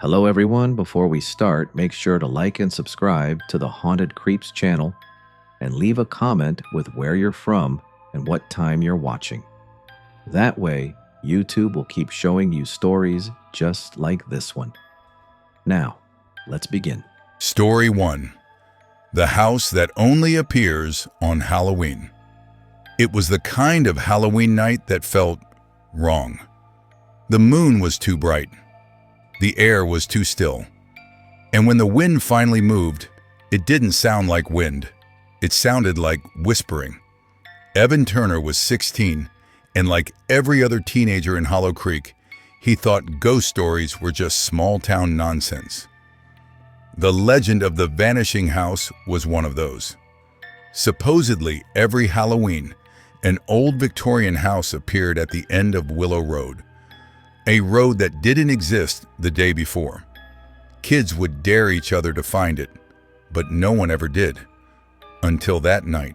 Hello, everyone. Before we start, make sure to like and subscribe to the Haunted Creeps channel and leave a comment with where you're from and what time you're watching. That way, YouTube will keep showing you stories just like this one. Now, let's begin. Story 1. The House That Only Appears on Halloween. It was the kind of Halloween night that felt wrong. The moon was too bright. The air was too still. And when the wind finally moved, it didn't sound like wind. It sounded like whispering. Evan Turner was 16, and like every other teenager in Hollow Creek, he thought ghost stories were just small-town nonsense. The legend of the vanishing house was one of those. Supposedly, every Halloween, an old Victorian house appeared at the end of Willow Road, a road that didn't exist the day before. Kids would dare each other to find it, but no one ever did, until that night.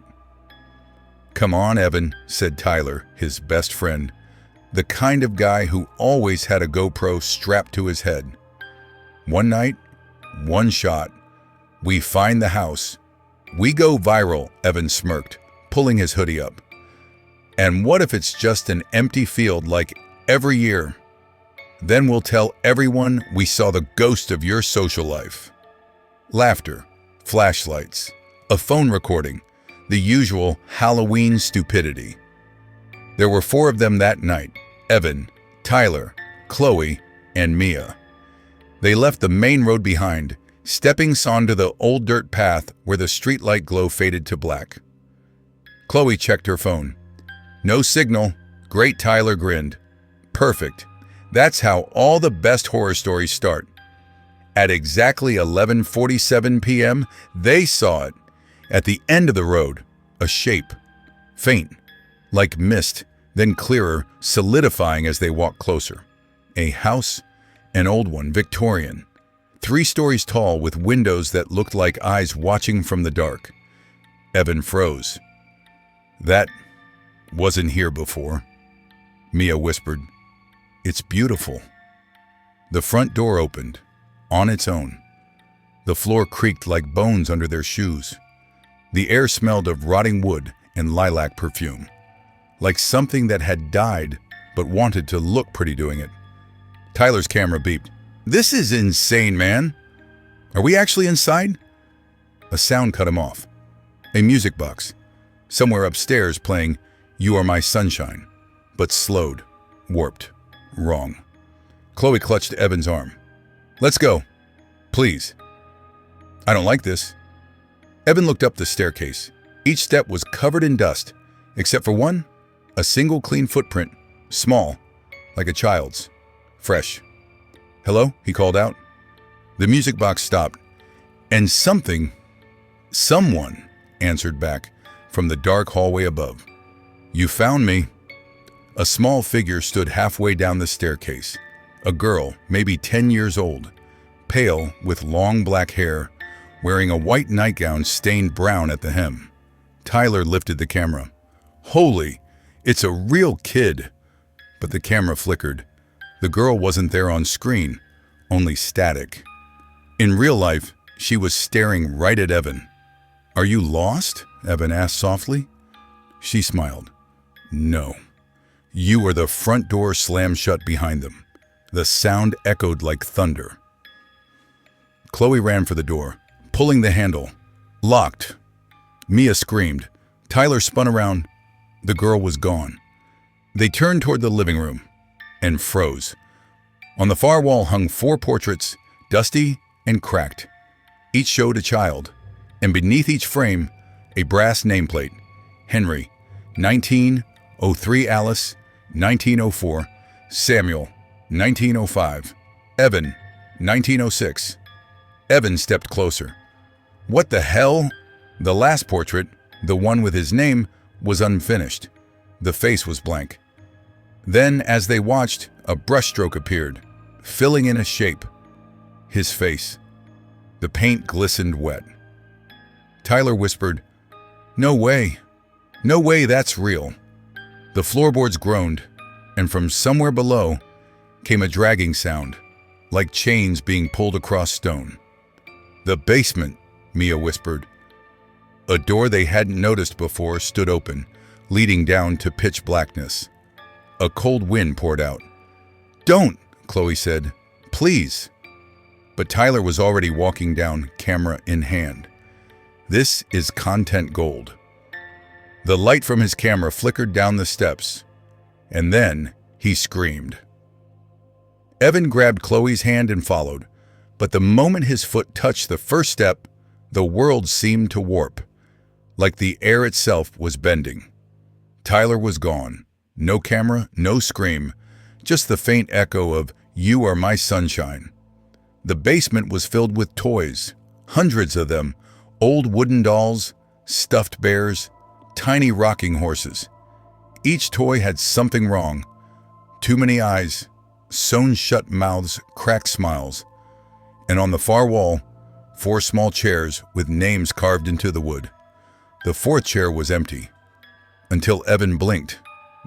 "Come on, Evan," said Tyler, his best friend, the kind of guy who always had a GoPro strapped to his head. One night, one shot, we find the house. We go viral, Evan smirked, pulling his hoodie up. And what if it's just an empty field like every year? Then we'll tell everyone we saw the ghost of your social life. Laughter, flashlights, a phone recording, the usual Halloween stupidity. There were 4 of them that night: Evan, Tyler, Chloe, and Mia. They left the main road behind, stepping onto the old dirt path where the streetlight glow faded to black. Chloe checked her phone. No signal. Great, Tyler grinned. Perfect. That's how all the best horror stories start. At exactly 11:47 p.m., they saw it. At the end of the road, a shape. Faint, like mist, then clearer, solidifying as they walked closer. A house, an old one, Victorian. 3 stories tall with windows that looked like eyes watching from the dark. Evan froze. "That wasn't here before," Mia whispered. "It's beautiful." The front door opened, on its own. The floor creaked like bones under their shoes. The air smelled of rotting wood and lilac perfume, like something that had died but wanted to look pretty doing it. Tyler's camera beeped. "This is insane, man. Are we actually inside?" A sound cut him off. A music box, somewhere upstairs playing "You Are My Sunshine," but slowed, warped, wrong. Chloe clutched Evan's arm. "Let's go. Please. I don't like this." Evan looked up the staircase. Each step was covered in dust, except for one, a single clean footprint, small, like a child's, fresh. "Hello?" he called out. The music box stopped, and someone answered back from the dark hallway above. "You found me." A small figure stood halfway down the staircase. A girl, maybe 10 years old, pale with long black hair, wearing a white nightgown stained brown at the hem. Tyler lifted the camera. "Holy, it's a real kid." But the camera flickered. The girl wasn't there on screen, only static. In real life, she was staring right at Evan. "Are you lost?" Evan asked softly. She smiled. "No. You were the front door slammed shut behind them." The sound echoed like thunder. Chloe ran for the door, pulling the handle. Locked. Mia screamed. Tyler spun around. The girl was gone. They turned toward the living room and froze. On the far wall hung 4 portraits, dusty and cracked. Each showed a child, and beneath each frame, a brass nameplate. Henry, 1903, Alice, 1904, Samuel, 1905, Evan, 1906. Evan stepped closer. What the hell? The last portrait, the one with his name, was unfinished. The face was blank. Then, as they watched, a brushstroke appeared, filling in a shape. His face. The paint glistened wet. Tyler whispered, "No way. No way that's real." The floorboards groaned, and from somewhere below came a dragging sound, like chains being pulled across stone. "The basement," Mia whispered. A door they hadn't noticed before stood open, leading down to pitch blackness. A cold wind poured out. "Don't," Chloe said. "Please." But Tyler was already walking down, camera in hand. This is content gold. The light from his camera flickered down the steps, and then he screamed. Evan grabbed Chloe's hand and followed, but the moment his foot touched the first step, the world seemed to warp, like the air itself was bending. Tyler was gone. No camera, no scream, just the faint echo of "You are my sunshine." The basement was filled with toys, hundreds of them, old wooden dolls, stuffed bears, tiny rocking horses. Each toy had something wrong. Too many eyes, sewn shut mouths, cracked smiles. And on the far wall, 4 small chairs with names carved into the wood. The 4th chair was empty. Until Evan blinked.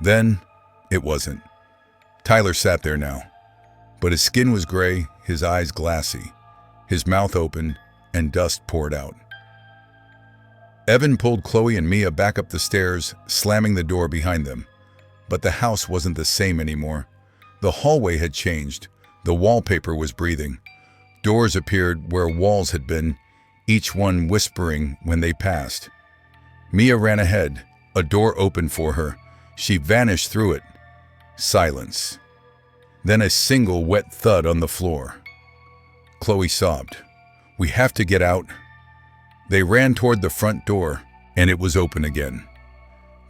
Then, it wasn't. Tyler sat there now. But his skin was gray, his eyes glassy. His mouth open, and dust poured out. Evan pulled Chloe and Mia back up the stairs, slamming the door behind them. But the house wasn't the same anymore. The hallway had changed. The wallpaper was breathing. Doors appeared where walls had been, each one whispering when they passed. Mia ran ahead. A door opened for her. She vanished through it. Silence. Then a single wet thud on the floor. Chloe sobbed. "We have to get out." They ran toward the front door, and it was open again.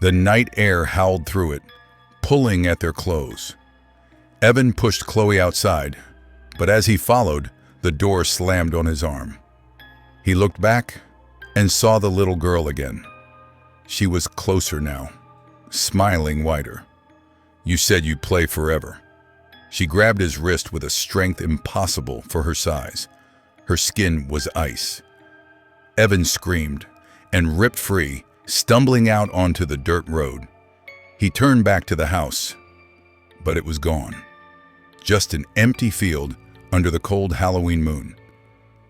The night air howled through it, pulling at their clothes. Evan pushed Chloe outside, but as he followed, the door slammed on his arm. He looked back and saw the little girl again. She was closer now, smiling wider. "You said you'd play forever." She grabbed his wrist with a strength impossible for her size. Her skin was ice. Evan screamed and ripped free, stumbling out onto the dirt road. He turned back to the house, but it was gone. Just an empty field under the cold Halloween moon.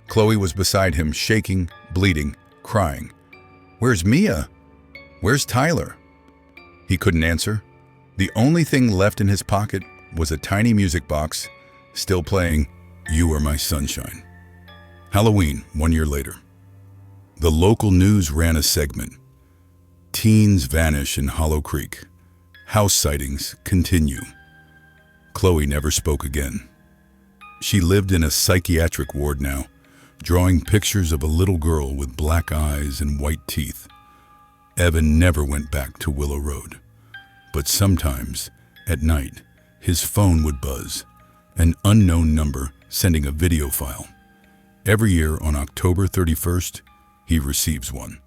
Chloe was beside him, shaking, bleeding, crying. "Where's Mia? Where's Tyler?" He couldn't answer. The only thing left in his pocket was a tiny music box, still playing "You Are My Sunshine." Halloween, 1 year later. The local news ran a segment. Teens vanish in Hollow Creek. House sightings continue. Chloe never spoke again. She lived in a psychiatric ward now, drawing pictures of a little girl with black eyes and white teeth. Evan never went back to Willow Road. But sometimes, at night, his phone would buzz, an unknown number sending a video file. Every year on October 31st, he receives one.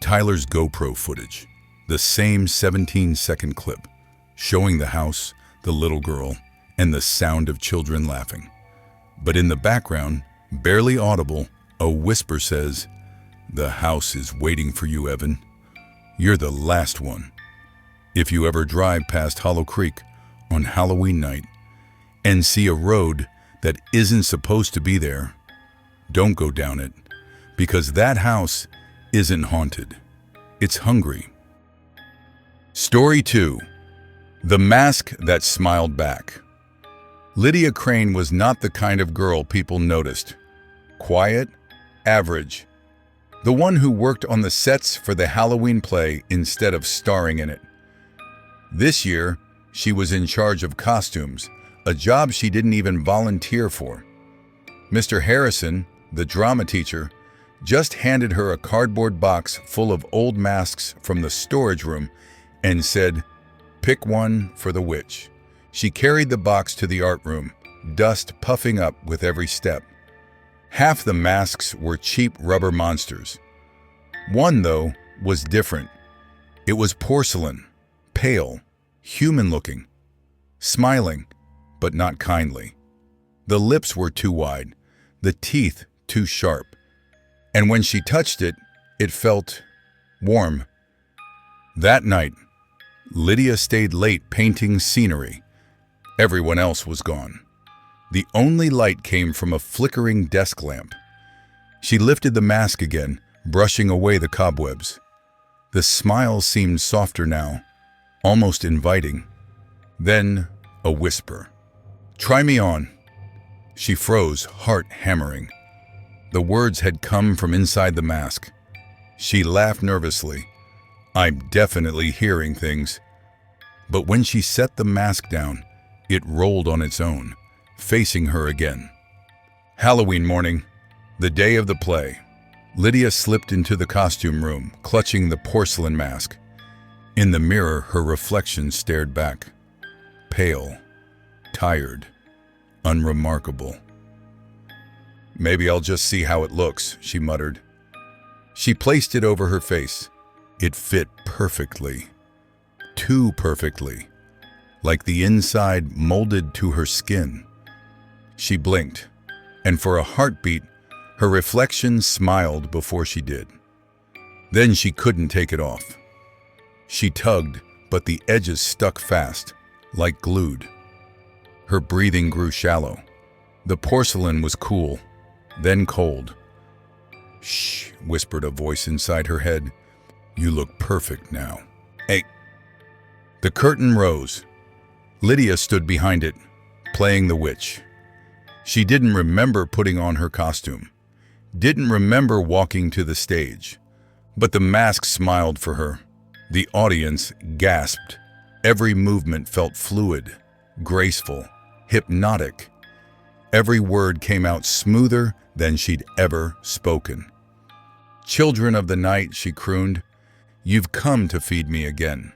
Tyler's GoPro footage, the same 17-second clip, showing the house, the little girl, and the sound of children laughing. But in the background, barely audible, a whisper says, "The house is waiting for you, Evan. You're the last one." If you ever drive past Hollow Creek on Halloween night and see a road that isn't supposed to be there, don't go down it, because that house isn't haunted. It's hungry. Story 2. The Mask That Smiled Back. Lydia Crane was not the kind of girl people noticed. Quiet, average. The one who worked on the sets for the Halloween play instead of starring in it. This year, she was in charge of costumes, a job she didn't even volunteer for. Mr. Harrison, the drama teacher, just handed her a cardboard box full of old masks from the storage room and said, "Pick one for the witch." She carried the box to the art room, dust puffing up with every step. Half the masks were cheap rubber monsters. One, though, was different. It was porcelain, pale, human-looking, smiling, but not kindly. The lips were too wide, the teeth too sharp. And when she touched it, it felt warm. That night, Lydia stayed late painting scenery. Everyone else was gone. The only light came from a flickering desk lamp. She lifted the mask again, brushing away the cobwebs. The smile seemed softer now, almost inviting. Then a whisper. "Try me on." She froze, heart hammering. The words had come from inside the mask. She laughed nervously. "I'm definitely hearing things." But when she set the mask down, it rolled on its own, facing her again. Halloween morning, the day of the play. Lydia slipped into the costume room, clutching the porcelain mask. In the mirror, her reflection stared back. Pale, tired, unremarkable. "Maybe I'll just see how it looks," she muttered. She placed it over her face. It fit perfectly. Too perfectly. Like the inside molded to her skin. She blinked, and for a heartbeat, her reflection smiled before she did. Then she couldn't take it off. She tugged, but the edges stuck fast, like glued. Her breathing grew shallow. The porcelain was cool, then cold. "Shh," whispered a voice inside her head. "You look perfect now." "Hey." The curtain rose. Lydia stood behind it, playing the witch. She didn't remember putting on her costume, didn't remember walking to the stage, but the mask smiled for her. The audience gasped. Every movement felt fluid, graceful, hypnotic. Every word came out smoother than she'd ever spoken. "Children of the night," she crooned, "you've come to feed me again."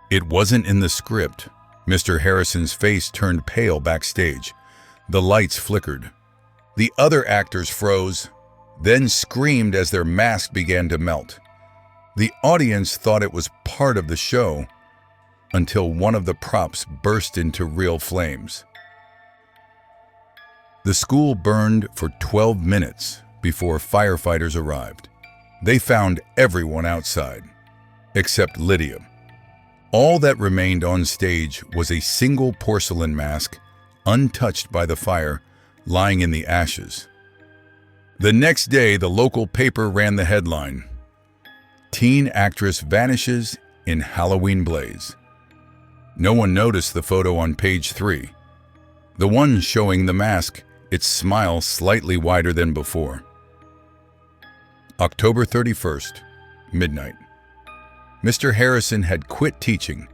It wasn't in the script. Mr. Harrison's face turned pale backstage. The lights flickered. The other actors froze, then screamed as their mask began to melt. The audience thought it was part of the show until one of the props burst into real flames. The school burned for 12 minutes before firefighters arrived. They found everyone outside, except Lydia. All that remained on stage was a single porcelain mask, untouched by the fire, lying in the ashes. The next day, the local paper ran the headline, "Teen actress vanishes in Halloween blaze." No one noticed the photo on page 3. The one showing the mask, its smile slightly wider than before. October 31st, midnight. Mr. Harrison had quit teaching.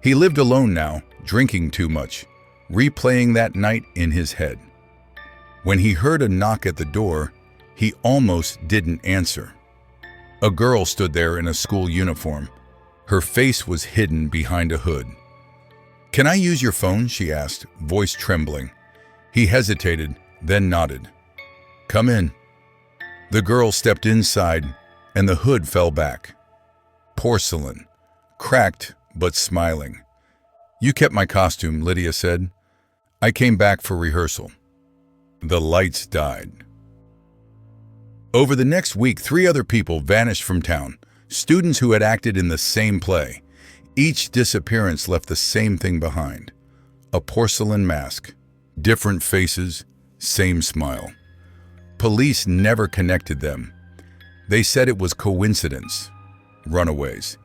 He lived alone now, drinking too much, replaying that night in his head. When he heard a knock at the door, he almost didn't answer. A girl stood there in a school uniform. Her face was hidden behind a hood. "Can I use your phone?" she asked, voice trembling. He hesitated, then nodded. "Come in." The girl stepped inside, and the hood fell back. Porcelain, cracked but smiling. "You kept my costume," Lydia said. "I came back for rehearsal." The lights died. Over the next week, 3 other people vanished from town, students who had acted in the same play. Each disappearance left the same thing behind: a porcelain mask, different faces, same smile. Police never connected them. They said it was coincidence, runaways.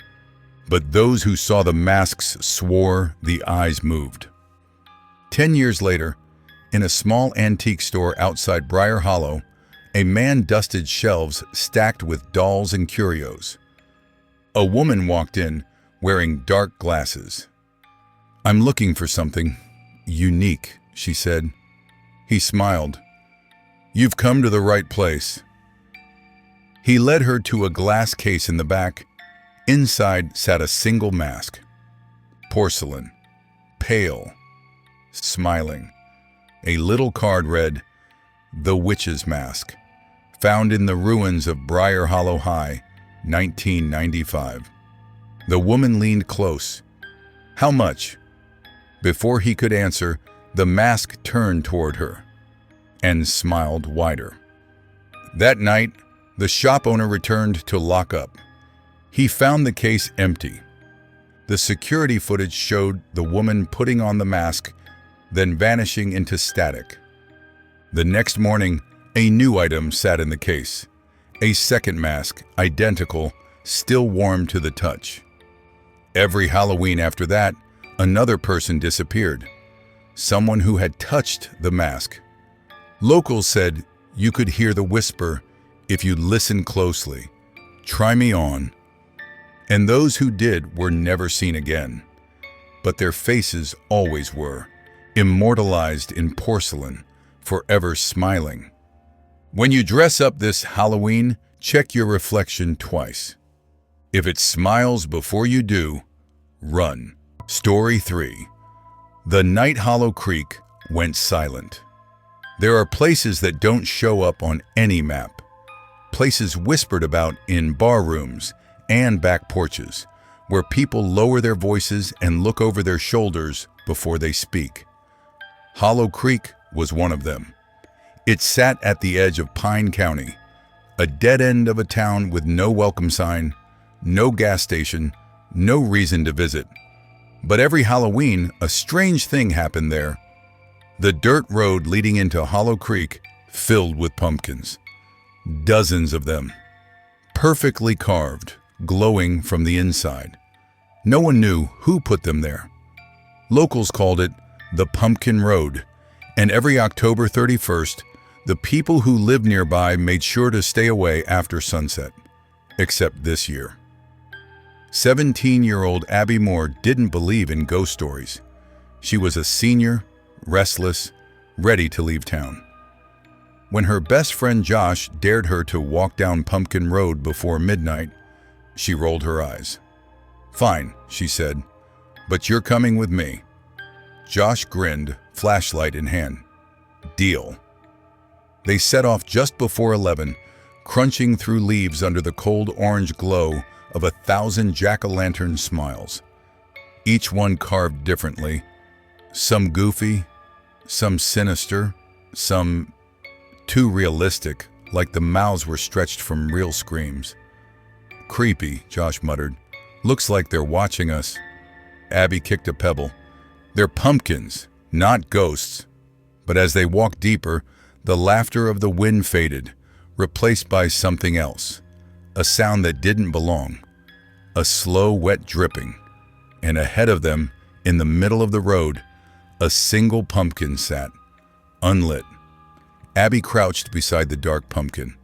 But those who saw the masks swore the eyes moved. 10 years later, in a small antique store outside Briar Hollow, a man dusted shelves stacked with dolls and curios. A woman walked in, wearing dark glasses. "I'm looking for something unique," she said. He smiled. "You've come to the right place." He led her to a glass case in the back. Inside sat a single mask. Porcelain, pale, smiling. A little card read, "The Witch's Mask, found in the ruins of Briar Hollow High, 1995. The woman leaned close. "How much?" Before he could answer, the mask turned toward her and smiled wider. That night, the shop owner returned to lock up. He found the case empty. The security footage showed the woman putting on the mask, then vanishing into static. The next morning, a new item sat in the case. A second mask, identical, still warm to the touch. Every Halloween after that, another person disappeared. Someone who had touched the mask. Locals said you could hear the whisper if you listened closely. "Try me on." And those who did were never seen again. But their faces always were, immortalized in porcelain, forever smiling. When you dress up this Halloween, check your reflection twice. If it smiles before you do, run. Story 3. The night Hollow Creek went silent. There are places that don't show up on any map. Places whispered about in bar rooms and back porches, where people lower their voices and look over their shoulders before they speak. Hollow Creek was one of them. It sat at the edge of Pine County, a dead end of a town with no welcome sign, no gas station, no reason to visit. But every Halloween, a strange thing happened there. The dirt road leading into Hollow Creek filled with pumpkins. Dozens of them. Perfectly carved, glowing from the inside. No one knew who put them there. Locals called it the Pumpkin Road, and every October 31st, the people who lived nearby made sure to stay away after sunset, except this year. 17-year-old Abby Moore didn't believe in ghost stories. She was a senior, restless, ready to leave town. When her best friend Josh dared her to walk down Pumpkin Road before midnight, she rolled her eyes. "Fine," she said, "but you're coming with me." Josh grinned, flashlight in hand. "Deal." They set off just before 11, crunching through leaves under the cold orange glow of 1,000 jack-o'-lantern smiles. Each one carved differently, some goofy, some sinister, some too realistic, like the mouths were stretched from real screams. "Creepy," Josh muttered. "Looks like they're watching us." Abby kicked a pebble. "They're pumpkins, not ghosts." But as they walked deeper, the laughter of the wind faded, replaced by something else. A sound that didn't belong. A slow, wet dripping. And ahead of them, in the middle of the road, a single pumpkin sat, unlit. Abby crouched beside the dark pumpkin.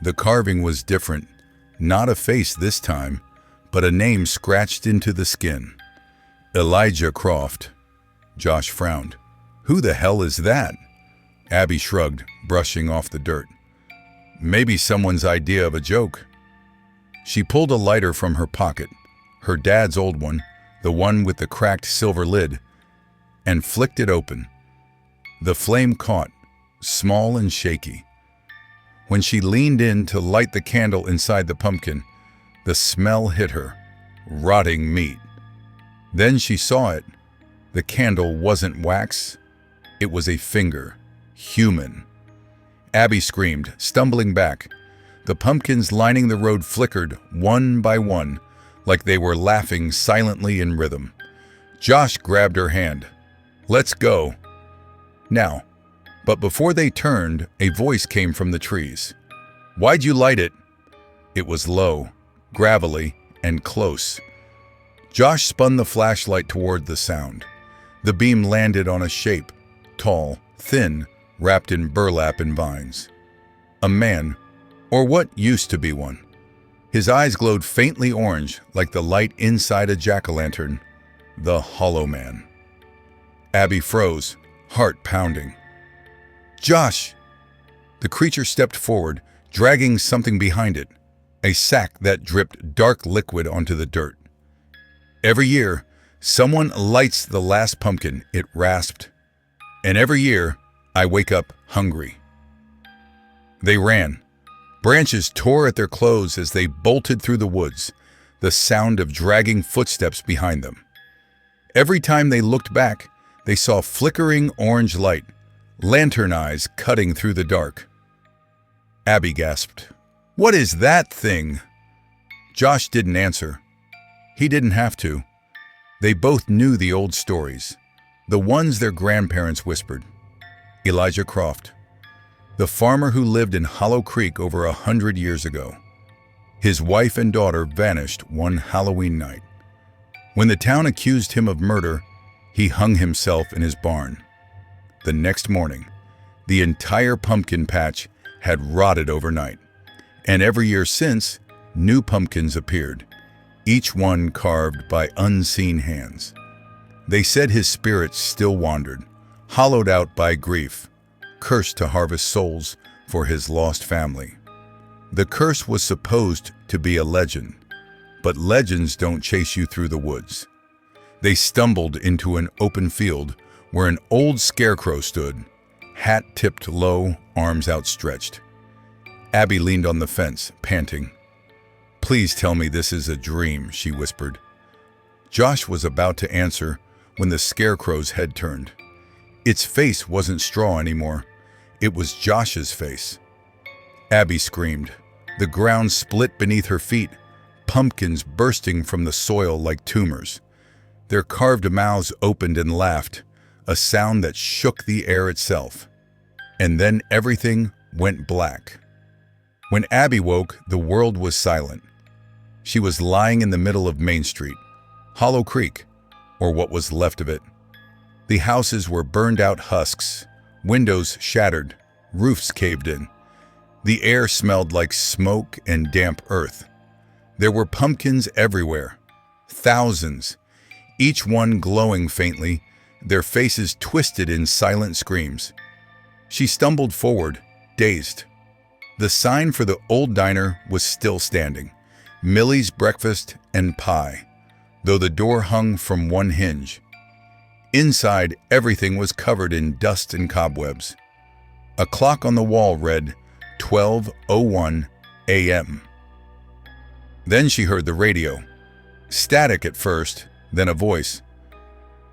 The carving was different. Not a face this time, but a name scratched into the skin. Elijah Croft. Josh frowned. "Who the hell is that?" Abby shrugged, brushing off the dirt. "Maybe someone's idea of a joke." She pulled a lighter from her pocket, her dad's old one, the one with the cracked silver lid, and flicked it open. The flame caught, small and shaky. When she leaned in to light the candle inside the pumpkin, the smell hit her, rotting meat. Then she saw it. The candle wasn't wax. It was a finger, human. Abby screamed, stumbling back. The pumpkins lining the road flickered one by one, like they were laughing silently in rhythm. Josh grabbed her hand. "Let's go." Now, but before they turned, a voice came from the trees. "Why'd you light it?" It was low, gravelly, and close. Josh spun the flashlight toward the sound. The beam landed on a shape, tall, thin, wrapped in burlap and vines. A man, or what used to be one. His eyes glowed faintly orange like the light inside a jack-o'-lantern. The Hollow Man. Abby froze, heart pounding. "Josh!" The creature stepped forward, dragging something behind it, a sack that dripped dark liquid onto the dirt. "Every year, someone lights the last pumpkin," it rasped. "And every year, I wake up hungry." They ran. Branches tore at their clothes as they bolted through the woods, the sound of dragging footsteps behind them. Every time they looked back, they saw flickering orange light, lantern eyes cutting through the dark. Abby gasped. "What is that thing?" Josh didn't answer. He didn't have to. They both knew the old stories. the ones their grandparents whispered. Elijah Croft, the farmer who lived in Hollow Creek over 100 years ago. His wife and daughter vanished one Halloween night. When the town accused him of murder, he hung himself in his barn. The next morning, the entire pumpkin patch had rotted overnight, and every year since, new pumpkins appeared, each one carved by unseen hands. They said his spirit still wandered, hollowed out by grief, cursed to harvest souls for his lost family. The curse was supposed to be a legend, but legends don't chase you through the woods. They stumbled into an open field where an old scarecrow stood, hat tipped low, arms outstretched. Abby leaned on the fence, panting. "Please tell me this is a dream," she whispered. Josh was about to answer when the scarecrow's head turned. Its face wasn't straw anymore. It was Josh's face. Abby screamed. The ground split beneath her feet, pumpkins bursting from the soil like tumors. Their carved mouths opened and laughed, a sound that shook the air itself. And then everything went black. When Abby woke, the world was silent. She was lying in the middle of Main Street, Hollow Creek, or what was left of it. The houses were burned out husks, windows shattered, roofs caved in. The air smelled like smoke and damp earth. There were pumpkins everywhere, thousands, each one glowing faintly, their faces twisted in silent screams. She stumbled forward, dazed. The sign for the old diner was still standing, Millie's Breakfast and Pie, though the door hung from one hinge. Inside, everything was covered in dust and cobwebs. A clock on the wall read 12:01 a.m. Then she heard the radio. Static at first, then a voice.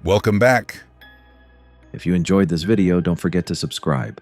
"Welcome back." If you enjoyed this video, don't forget to subscribe.